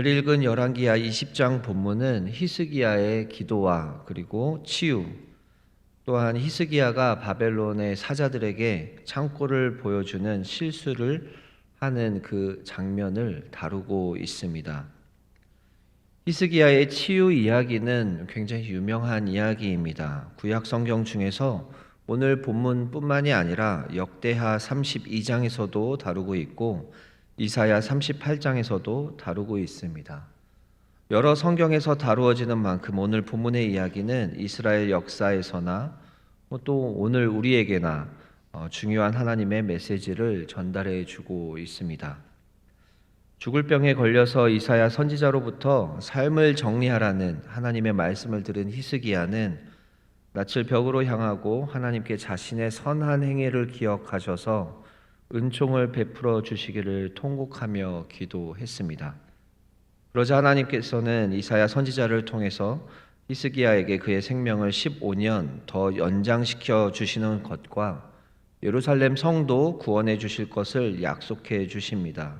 오늘 읽은 열왕기하 20장 본문은 히스기야의 기도와 그리고 치유, 또한 히스기야가 바벨론의 사자들에게 창고를 보여주는 실수를 하는 그 장면을 다루고 있습니다. 히스기야의 치유 이야기는 굉장히 유명한 이야기입니다. 구약 성경 중에서 오늘 본문뿐만이 아니라 역대하 32장에서도 다루고 있고 이사야 38장에서도 다루고 있습니다. 여러 성경에서 다루어지는 만큼 오늘 본문의 이야기는 이스라엘 역사에서나 또 오늘 우리에게나 중요한 하나님의 메시지를 전달해 주고 있습니다. 죽을 병에 걸려서 이사야 선지자로부터 삶을 정리하라는 하나님의 말씀을 들은 히스기야는 낯을 벽으로 향하고 하나님께 자신의 선한 행위를 기억하셔서 은총을 베풀어 주시기를 통곡하며 기도했습니다. 그러자 하나님께서는 이사야 선지자를 통해서 히스기야에게 그의 생명을 15년 더 연장시켜 주시는 것과 예루살렘 성도 구원해 주실 것을 약속해 주십니다.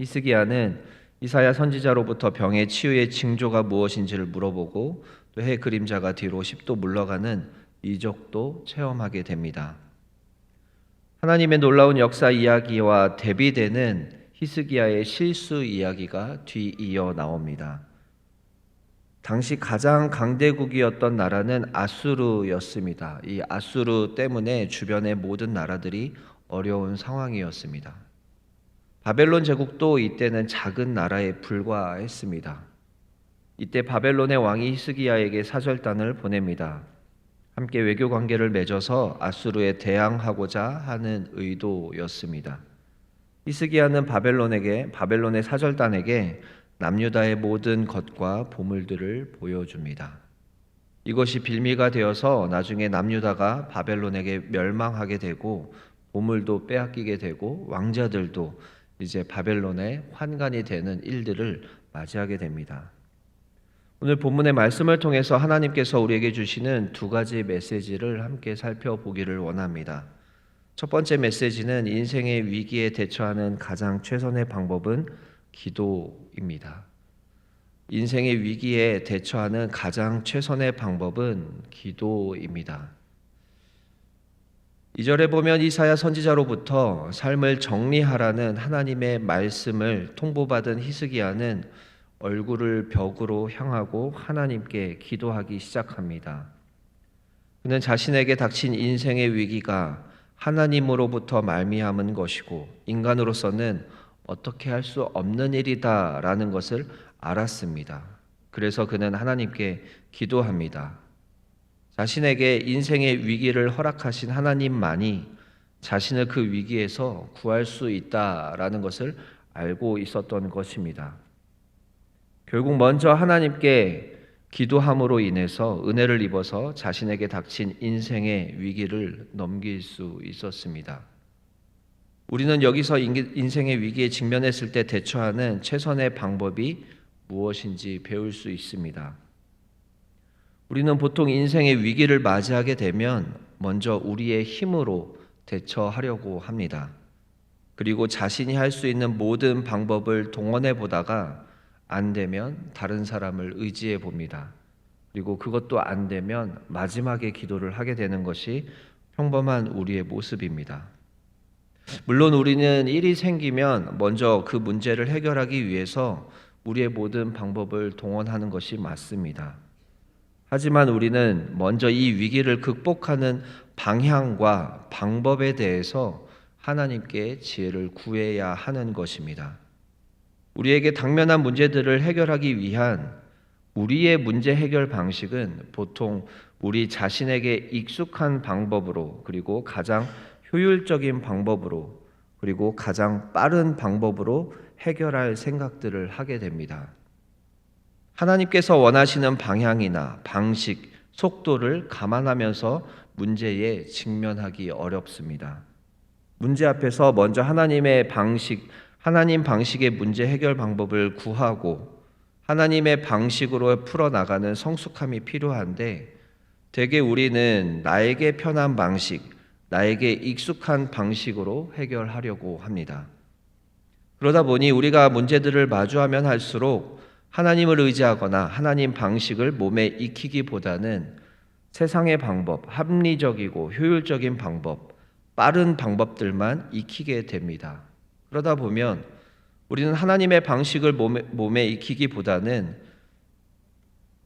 히스기야는 이사야 선지자로부터 병의 치유의 징조가 무엇인지를 물어보고 또 해 그림자가 뒤로 10도 물러가는 이적도 체험하게 됩니다. 하나님의 놀라운 역사 이야기와 대비되는 히스기야의 실수 이야기가 뒤이어 나옵니다. 당시 가장 강대국이었던 나라는 아수르였습니다. 이 아수르 때문에 주변의 모든 나라들이 어려운 상황이었습니다. 바벨론 제국도 이때는 작은 나라에 불과했습니다. 이때 바벨론의 왕이 히스기야에게 사절단을 보냅니다. 함께 외교 관계를 맺어서 아수르에 대항하고자 하는 의도였습니다. 히스기야는 바벨론의 사절단에게 남유다의 모든 것과 보물들을 보여줍니다. 이것이 빌미가 되어서 나중에 남유다가 바벨론에게 멸망하게 되고 보물도 빼앗기게 되고 왕자들도 이제 바벨론의 환관이 되는 일들을 맞이하게 됩니다. 오늘 본문의 말씀을 통해서 하나님께서 우리에게 주시는 두 가지 메시지를 함께 살펴보기를 원합니다. 첫 번째 메시지는 인생의 위기에 대처하는 가장 최선의 방법은 기도입니다. 인생의 위기에 대처하는 가장 최선의 방법은 기도입니다. 2절에 보면 이사야 선지자로부터 삶을 정리하라는 하나님의 말씀을 통보받은 히스기야는 얼굴을 벽으로 향하고 하나님께 기도하기 시작합니다. 그는 자신에게 닥친 인생의 위기가 하나님으로부터 말미암은 것이고 인간으로서는 어떻게 할 수 없는 일이다라는 것을 알았습니다. 그래서 그는 하나님께 기도합니다. 자신에게 인생의 위기를 허락하신 하나님만이 자신을 그 위기에서 구할 수 있다라는 것을 알고 있었던 것입니다. 결국 먼저 하나님께 기도함으로 인해서 은혜를 입어서 자신에게 닥친 인생의 위기를 넘길 수 있었습니다. 우리는 여기서 인생의 위기에 직면했을 때 대처하는 최선의 방법이 무엇인지 배울 수 있습니다. 우리는 보통 인생의 위기를 맞이하게 되면 먼저 우리의 힘으로 대처하려고 합니다. 그리고 자신이 할 수 있는 모든 방법을 동원해 보다가 안 되면 다른 사람을 의지해 봅니다. 그리고 그것도 안 되면 마지막에 기도를 하게 되는 것이 평범한 우리의 모습입니다. 물론 우리는 일이 생기면 먼저 그 문제를 해결하기 위해서 우리의 모든 방법을 동원하는 것이 맞습니다. 하지만 우리는 먼저 이 위기를 극복하는 방향과 방법에 대해서 하나님께 지혜를 구해야 하는 것입니다. 우리에게 당면한 문제들을 해결하기 위한 우리의 문제 해결 방식은 보통 우리 자신에게 익숙한 방법으로 그리고 가장 효율적인 방법으로 그리고 가장 빠른 방법으로 해결할 생각들을 하게 됩니다. 하나님께서 원하시는 방향이나 방식, 속도를 감안하면서 문제에 직면하기 어렵습니다. 문제 앞에서 먼저 하나님 방식의 문제 해결 방법을 구하고 하나님의 방식으로 풀어나가는 성숙함이 필요한데 대개 우리는 나에게 편한 방식, 나에게 익숙한 방식으로 해결하려고 합니다. 그러다 보니 우리가 문제들을 마주하면 할수록 하나님을 의지하거나 하나님 방식을 몸에 익히기보다는 세상의 방법, 합리적이고 효율적인 방법, 빠른 방법들만 익히게 됩니다. 그러다 보면 우리는 하나님의 방식을 몸에 익히기보다는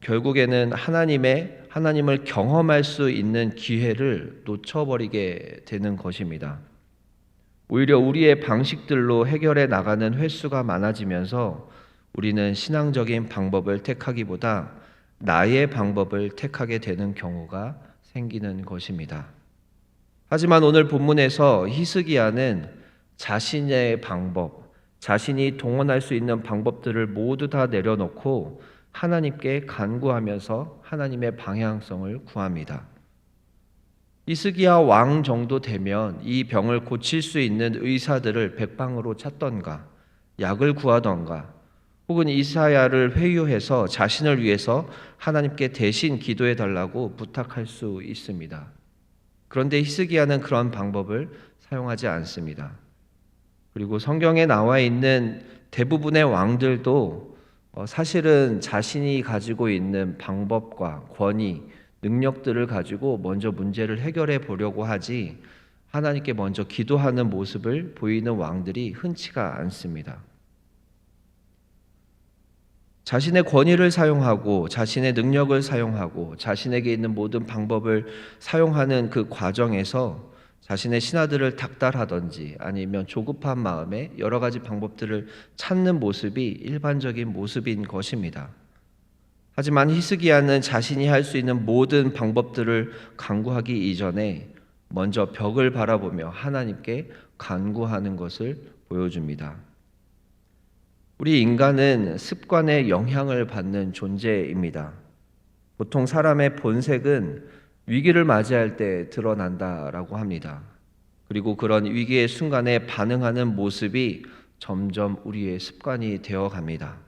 결국에는 하나님을 경험할 수 있는 기회를 놓쳐버리게 되는 것입니다. 오히려 우리의 방식들로 해결해 나가는 횟수가 많아지면서 우리는 신앙적인 방법을 택하기보다 나의 방법을 택하게 되는 경우가 생기는 것입니다. 하지만 오늘 본문에서 히스기야는 자신의 방법, 자신이 동원할 수 있는 방법들을 모두 다 내려놓고 하나님께 간구하면서 하나님의 방향성을 구합니다. 히스기야 왕 정도 되면 이 병을 고칠 수 있는 의사들을 백방으로 찾던가 약을 구하던가 혹은 이사야를 회유해서 자신을 위해서 하나님께 대신 기도해 달라고 부탁할 수 있습니다. 그런데 히스기야는 그런 방법을 사용하지 않습니다. 그리고 성경에 나와 있는 대부분의 왕들도 사실은 자신이 가지고 있는 방법과 권위, 능력들을 가지고 먼저 문제를 해결해 보려고 하지 하나님께 먼저 기도하는 모습을 보이는 왕들이 흔치가 않습니다. 자신의 권위를 사용하고 자신의 능력을 사용하고 자신에게 있는 모든 방법을 사용하는 그 과정에서 자신의 신하들을 닥달하든지 아니면 조급한 마음에 여러 가지 방법들을 찾는 모습이 일반적인 모습인 것입니다. 하지만 히스기야는 자신이 할 수 있는 모든 방법들을 간구하기 이전에 먼저 벽을 바라보며 하나님께 간구하는 것을 보여줍니다. 우리 인간은 습관에 영향을 받는 존재입니다. 보통 사람의 본색은 위기를 맞이할 때 드러난다라고 합니다. 그리고 그런 위기의 순간에 반응하는 모습이 점점 우리의 습관이 되어 갑니다.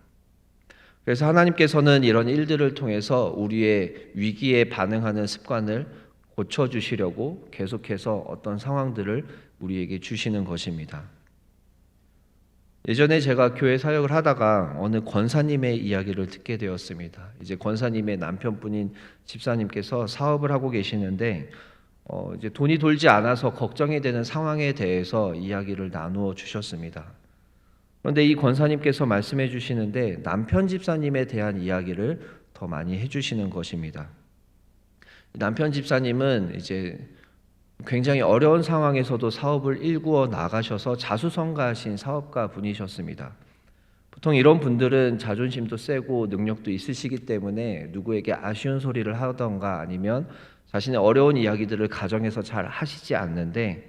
그래서 하나님께서는 이런 일들을 통해서 우리의 위기에 반응하는 습관을 고쳐주시려고 계속해서 어떤 상황들을 우리에게 주시는 것입니다. 예전에 제가 교회 사역을 하다가 어느 권사님의 이야기를 듣게 되었습니다. 이제 권사님의 남편분인 집사님께서 사업을 하고 계시는데 이제 돈이 돌지 않아서 걱정이 되는 상황에 대해서 이야기를 나누어 주셨습니다. 그런데 이 권사님께서 말씀해 주시는데 남편 집사님에 대한 이야기를 더 많이 해주시는 것입니다. 남편 집사님은 이제 굉장히 어려운 상황에서도 사업을 일구어 나가셔서 자수성가하신 사업가 분이셨습니다. 보통 이런 분들은 자존심도 세고 능력도 있으시기 때문에 누구에게 아쉬운 소리를 하던가 아니면 자신의 어려운 이야기들을 가정에서 잘 하시지 않는데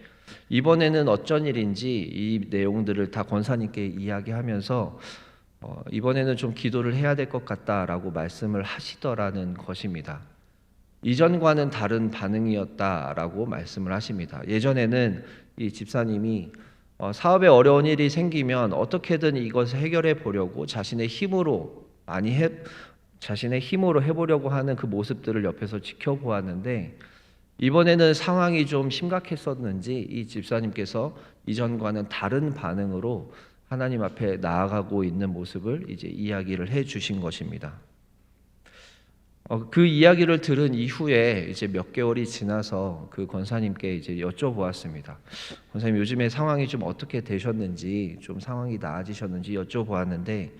이번에는 어쩐 일인지 이 내용들을 다 권사님께 이야기하면서 이번에는 좀 기도를 해야 될 것 같다라고 말씀을 하시더라는 것입니다. 이전과는 다른 반응이었다라고 말씀을 하십니다. 예전에는 이 집사님이 사업에 어려운 일이 생기면 어떻게든 이것을 해결해 보려고 자신의 힘으로 해보려고 하는 그 모습들을 옆에서 지켜보았는데 이번에는 상황이 좀 심각했었는지 이 집사님께서 이전과는 다른 반응으로 하나님 앞에 나아가고 있는 모습을 이제 이야기를 해 주신 것입니다. 그 이야기를 들은 이후에 이제 몇 개월이 지나서 그 권사님께 이제 여쭤보았습니다. 권사님 요즘에 상황이 좀 어떻게 되셨는지 좀 상황이 나아지셨는지 여쭤보았는데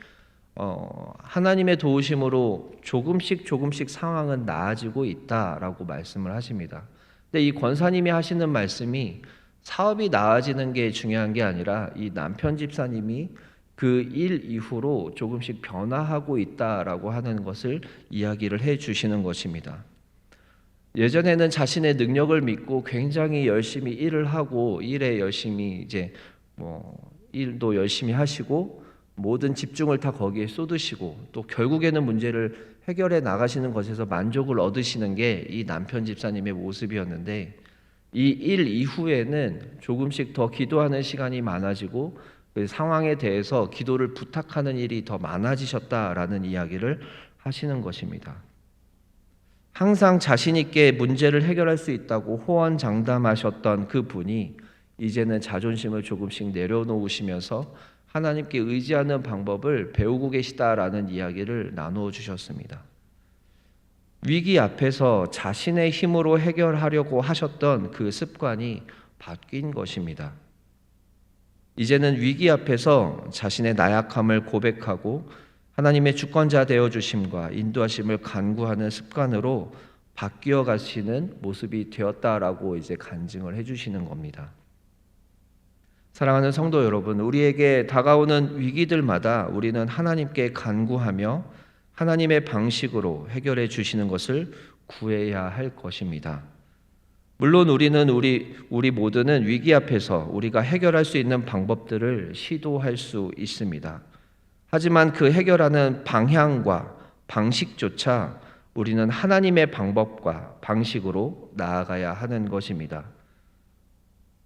하나님의 도우심으로 조금씩 상황은 나아지고 있다라고 말씀을 하십니다. 근데 이 권사님이 하시는 말씀이 사업이 나아지는 게 중요한 게 아니라 이 남편 집사님이 그 일 이후로 조금씩 변화하고 있다라고 하는 것을 이야기를 해 주시는 것입니다. 예전에는 자신의 능력을 믿고 굉장히 열심히 일을 하고 일에 열심히 이제 일도 열심히 하시고 모든 집중을 다 거기에 쏟으시고 또 결국에는 문제를 해결해 나가시는 것에서 만족을 얻으시는 게 이 남편 집사님의 모습이었는데 이 일 이후에는 조금씩 더 기도하는 시간이 많아지고 그 상황에 대해서 기도를 부탁하는 일이 더 많아지셨다라는 이야기를 하시는 것입니다. 항상 자신 있게 문제를 해결할 수 있다고 호언장담하셨던 그 분이 이제는 자존심을 조금씩 내려놓으시면서 하나님께 의지하는 방법을 배우고 계시다라는 이야기를 나누어 주셨습니다. 위기 앞에서 자신의 힘으로 해결하려고 하셨던 그 습관이 바뀐 것입니다. 이제는 위기 앞에서 자신의 나약함을 고백하고 하나님의 주권자 되어 주심과 인도하심을 간구하는 습관으로 바뀌어 가시는 모습이 되었다라고 이제 간증을 해 주시는 겁니다. 사랑하는 성도 여러분, 우리에게 다가오는 위기들마다 우리는 하나님께 간구하며 하나님의 방식으로 해결해 주시는 것을 구해야 할 것입니다. 물론 우리 모두는 위기 앞에서 우리가 해결할 수 있는 방법들을 시도할 수 있습니다. 하지만 그 해결하는 방향과 방식조차 우리는 하나님의 방법과 방식으로 나아가야 하는 것입니다.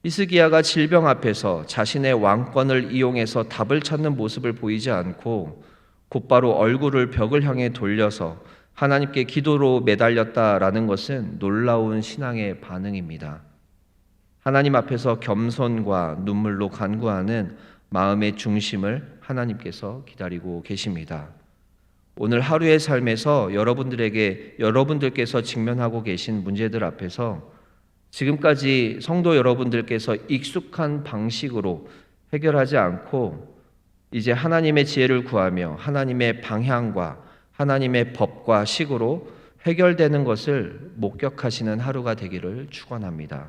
히스기야가 질병 앞에서 자신의 왕권을 이용해서 답을 찾는 모습을 보이지 않고 곧바로 얼굴을 벽을 향해 돌려서 하나님께 기도로 매달렸다라는 것은 놀라운 신앙의 반응입니다. 하나님 앞에서 겸손과 눈물로 간구하는 마음의 중심을 하나님께서 기다리고 계십니다. 오늘 하루의 삶에서 여러분들께서 직면하고 계신 문제들 앞에서 지금까지 성도 여러분들께서 익숙한 방식으로 해결하지 않고 이제 하나님의 지혜를 구하며 하나님의 방향과 하나님의 법과 식으로 해결되는 것을 목격하시는 하루가 되기를 축원합니다.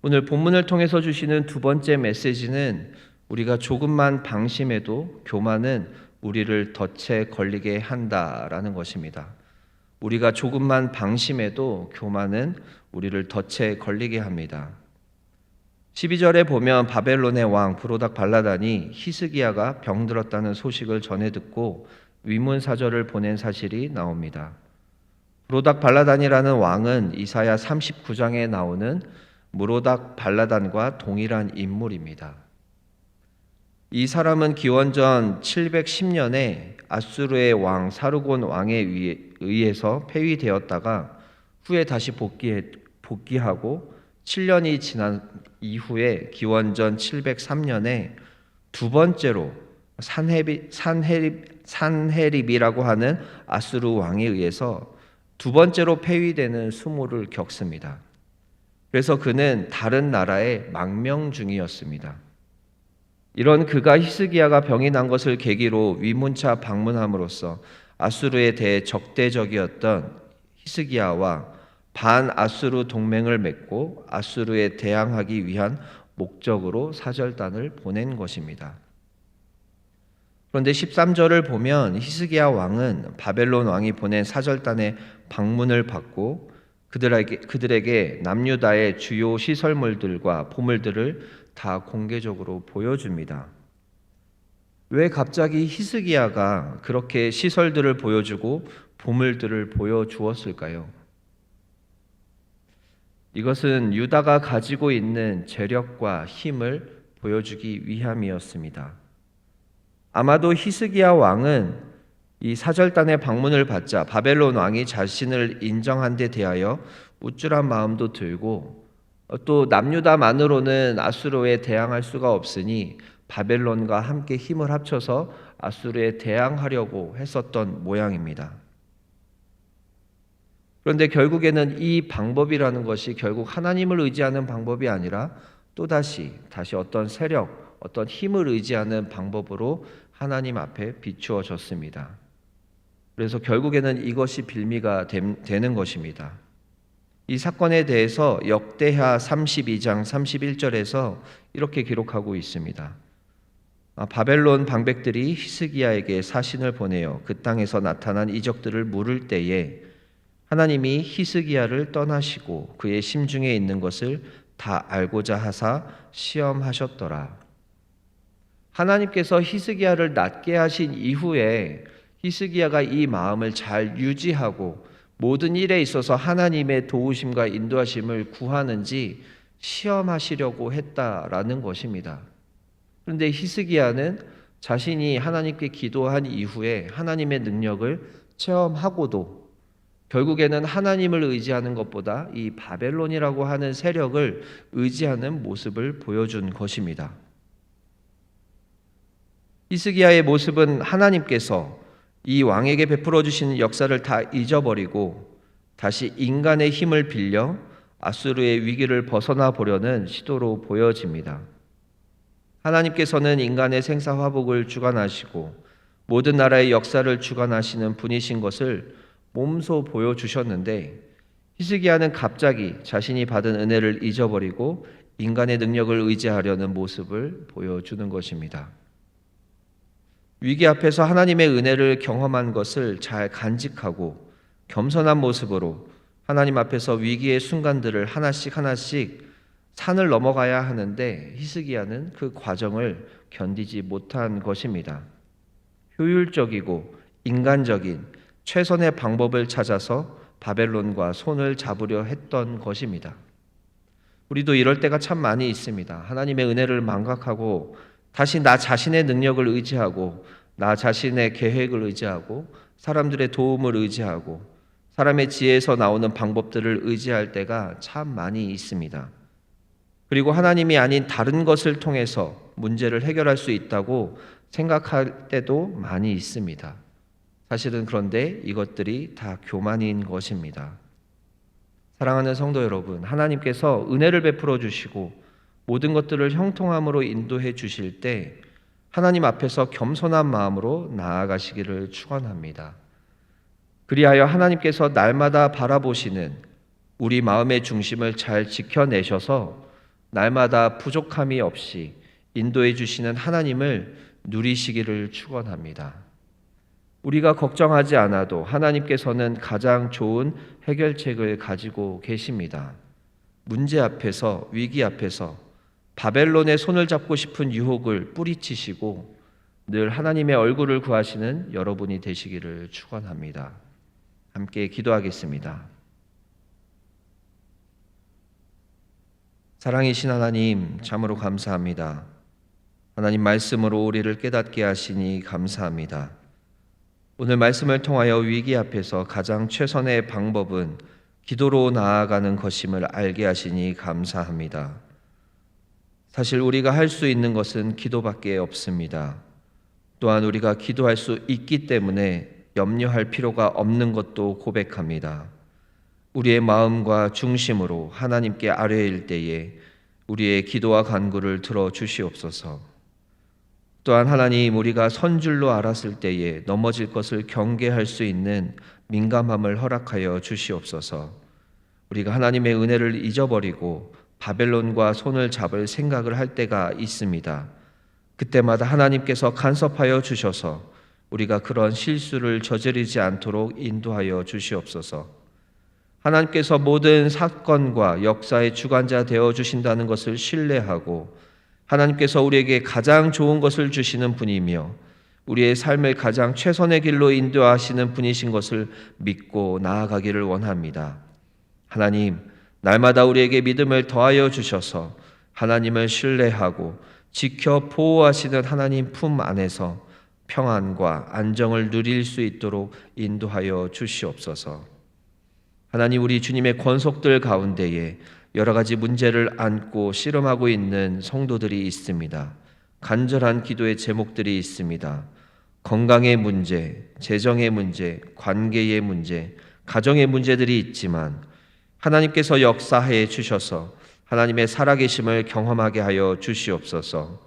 오늘 본문을 통해서 주시는 두 번째 메시지는 우리가 조금만 방심해도 교만은 우리를 덫에 걸리게 한다라는 것입니다. 우리가 조금만 방심해도 교만은 우리를 덫에 걸리게 합니다. 12절에 보면 바벨론의 왕 브로닥 발라단이 히스기야가 병들었다는 소식을 전해 듣고 위문사절을 보낸 사실이 나옵니다. 브로닥 발라단이라는 왕은 이사야 39장에 나오는 무로닥 발라단과 동일한 인물입니다. 이 사람은 기원전 710년에 아수르의 왕 사르곤 왕에 의해서 폐위되었다가 후에 다시 복귀하고 7년이 지난 이후에 기원전 703년에 두 번째로 산헤립이라고 하는 아수르 왕에 의해서 두 번째로 폐위되는 수모를 겪습니다. 그래서 그는 다른 나라의 망명 중이었습니다. 이런 그가 히스기야가 병이 난 것을 계기로 위문차 방문함으로써 아수르에 대해 적대적이었던 히스기야와 반아수르 동맹을 맺고 아수르에 대항하기 위한 목적으로 사절단을 보낸 것입니다. 그런데 13절을 보면 히스기야 왕은 바벨론 왕이 보낸 사절단의 방문을 받고 그들에게 남유다의 주요 시설물들과 보물들을 다 공개적으로 보여줍니다. 왜 갑자기 히스기야가 그렇게 시설들을 보여주고 보물들을 보여주었을까요? 이것은 유다가 가지고 있는 재력과 힘을 보여주기 위함이었습니다. 아마도 히스기야 왕은 이 사절단의 방문을 받자 바벨론 왕이 자신을 인정한 데 대하여 우쭐한 마음도 들고 또 남유다만으로는 아수르에 대항할 수가 없으니 바벨론과 함께 힘을 합쳐서 아수르에 대항하려고 했었던 모양입니다. 그런데 결국에는 이 방법이라는 것이 결국 하나님을 의지하는 방법이 아니라 또다시 어떤 세력, 어떤 힘을 의지하는 방법으로 하나님 앞에 비추어졌습니다. 그래서 결국에는 이것이 빌미가 되는 것입니다. 이 사건에 대해서 역대하 32장 31절에서 이렇게 기록하고 있습니다. 바벨론 방백들이 히스기야에게 사신을 보내어 그 땅에서 나타난 이적들을 물을 때에 하나님이 히스기야를 떠나시고 그의 심중에 있는 것을 다 알고자 하사 시험하셨더라. 하나님께서 히스기야를 낫게 하신 이후에 히스기야가 이 마음을 잘 유지하고 모든 일에 있어서 하나님의 도우심과 인도하심을 구하는지 시험하시려고 했다라는 것입니다. 그런데 히스기야는 자신이 하나님께 기도한 이후에 하나님의 능력을 체험하고도 결국에는 하나님을 의지하는 것보다 이 바벨론이라고 하는 세력을 의지하는 모습을 보여준 것입니다. 히스기야의 모습은 하나님께서 이 왕에게 베풀어 주신 역사를 다 잊어버리고 다시 인간의 힘을 빌려 아수르의 위기를 벗어나 보려는 시도로 보여집니다. 하나님께서는 인간의 생사화복을 주관하시고 모든 나라의 역사를 주관하시는 분이신 것을 몸소 보여주셨는데 히스기야는 갑자기 자신이 받은 은혜를 잊어버리고 인간의 능력을 의지하려는 모습을 보여주는 것입니다. 위기 앞에서 하나님의 은혜를 경험한 것을 잘 간직하고 겸손한 모습으로 하나님 앞에서 위기의 순간들을 하나씩 산을 넘어가야 하는데 히스기야는 그 과정을 견디지 못한 것입니다. 효율적이고 인간적인 최선의 방법을 찾아서 바벨론과 손을 잡으려 했던 것입니다. 우리도 이럴 때가 참 많이 있습니다. 하나님의 은혜를 망각하고 다시 나 자신의 능력을 의지하고 나 자신의 계획을 의지하고 사람들의 도움을 의지하고 사람의 지혜에서 나오는 방법들을 의지할 때가 참 많이 있습니다. 그리고 하나님이 아닌 다른 것을 통해서 문제를 해결할 수 있다고 생각할 때도 많이 있습니다. 사실은 그런데 이것들이 다 교만인 것입니다. 사랑하는 성도 여러분, 하나님께서 은혜를 베풀어 주시고 모든 것들을 형통함으로 인도해 주실 때 하나님 앞에서 겸손한 마음으로 나아가시기를 축원합니다. 그리하여 하나님께서 날마다 바라보시는 우리 마음의 중심을 잘 지켜내셔서 날마다 부족함이 없이 인도해 주시는 하나님을 누리시기를 축원합니다. 우리가 걱정하지 않아도 하나님께서는 가장 좋은 해결책을 가지고 계십니다. 문제 앞에서, 위기 앞에서 바벨론의 손을 잡고 싶은 유혹을 뿌리치시고 늘 하나님의 얼굴을 구하시는 여러분이 되시기를 축원합니다. 함께 기도하겠습니다. 사랑이신 하나님, 참으로 감사합니다. 하나님 말씀으로 우리를 깨닫게 하시니 감사합니다. 오늘 말씀을 통하여 위기 앞에서 가장 최선의 방법은 기도로 나아가는 것임을 알게 하시니 감사합니다. 사실 우리가 할 수 있는 것은 기도밖에 없습니다. 또한 우리가 기도할 수 있기 때문에 염려할 필요가 없는 것도 고백합니다. 우리의 마음과 중심으로 하나님께 아뢰일 때에 우리의 기도와 간구를 들어 주시옵소서. 또한 하나님, 우리가 선줄로 알았을 때에 넘어질 것을 경계할 수 있는 민감함을 허락하여 주시옵소서. 우리가 하나님의 은혜를 잊어버리고 바벨론과 손을 잡을 생각을 할 때가 있습니다. 그때마다 하나님께서 간섭하여 주셔서 우리가 그런 실수를 저지르지 않도록 인도하여 주시옵소서. 하나님께서 모든 사건과 역사의 주관자 되어 주신다는 것을 신뢰하고 하나님께서 우리에게 가장 좋은 것을 주시는 분이며 우리의 삶을 가장 최선의 길로 인도하시는 분이신 것을 믿고 나아가기를 원합니다. 하나님, 날마다 우리에게 믿음을 더하여 주셔서 하나님을 신뢰하고 지켜 보호하시는 하나님 품 안에서 평안과 안정을 누릴 수 있도록 인도하여 주시옵소서. 하나님, 우리 주님의 권속들 가운데에 여러 가지 문제를 안고 씨름하고 있는 성도들이 있습니다. 간절한 기도의 제목들이 있습니다. 건강의 문제, 재정의 문제, 관계의 문제, 가정의 문제들이 있지만 하나님께서 역사해 주셔서 하나님의 살아계심을 경험하게 하여 주시옵소서.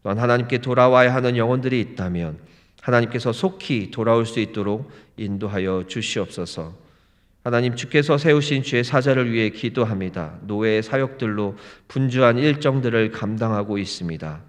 또한 하나님께 돌아와야 하는 영혼들이 있다면 하나님께서 속히 돌아올 수 있도록 인도하여 주시옵소서. 하나님, 주께서 세우신 주의 사자를 위해 기도합니다. 노예의 사역들로 분주한 일정들을 감당하고 있습니다.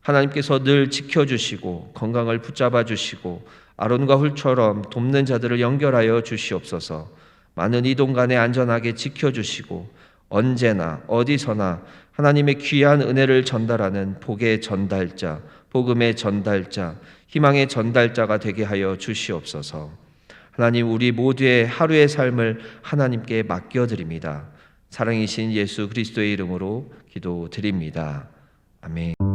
하나님께서 늘 지켜주시고 건강을 붙잡아 주시고 아론과 훌처럼 돕는 자들을 연결하여 주시옵소서. 많은 이동 간에 안전하게 지켜주시고 언제나 어디서나 하나님의 귀한 은혜를 전달하는 복의 전달자, 복음의 전달자, 희망의 전달자가 되게 하여 주시옵소서. 하나님, 우리 모두의 하루의 삶을 하나님께 맡겨드립니다. 사랑이신 예수 그리스도의 이름으로 기도드립니다. 아멘.